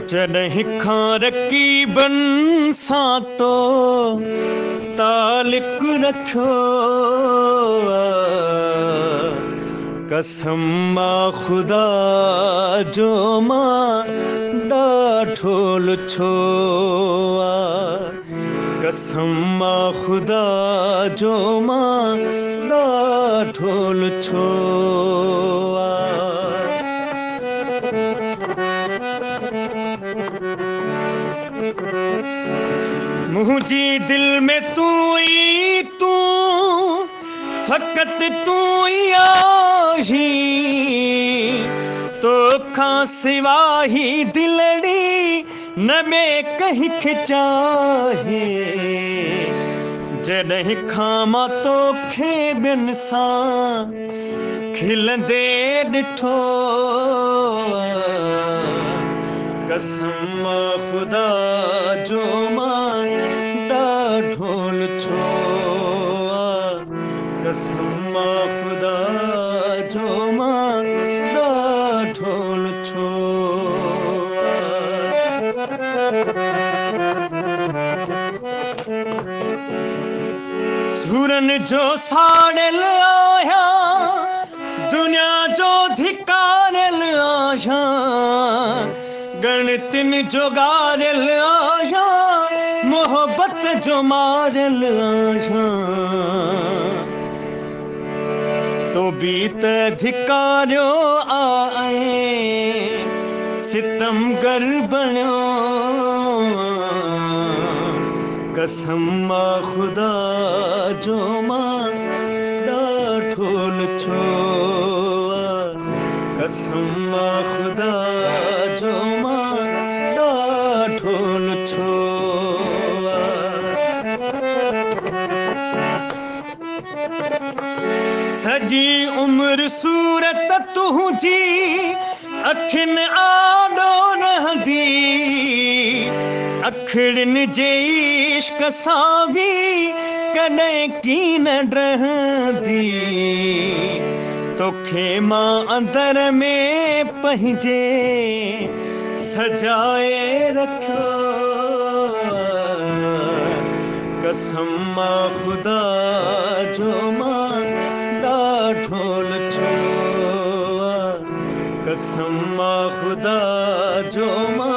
जॾहिं खां रकीबन सां तो तालिक रखियो कसम मां ख़ुदा जो मां ॾाढो लुछो कसम मां ख़ुदा जो मां ॾाढो लुछो मुझी दिल में तू ही तू फकत तू ही आही तो खां सिवा ही दिलड़ी न में कहीं खिचाहे जॾहिं खां मां तोखे ॿियनि सां खिलंदे ॾिठो कसम मां ख़ुदा जो मां ॾाढो लुछो कसम मां ख़ुदा जो मां ॾाढो लुछो सुरन जो साड़ियल आहियां दुनिया जो धिकारियल आहियां गणितिन जो गारियल आहियां मोहब्बत जो मारियल आहियां तो बि त धिकारियो आहे सितमगर बणियो कसम मां ख़ुदा जो मां ॾाढो लुछो कसम मां ख़ुदा जो मां ॾाढो लुछो सॼी उमिरि सूरत तुंहिंजी अखियुनि आॾो रहंदी अखिड़ियुनि जे इश्क सां बि कॾहिं कीन रहंदी तोखे मां अंदर में पंहिंजे सजाए रखियो कसम मां ख़ुदा जो मां ॾाढो लुछो कसम मां ख़ुदा जो मां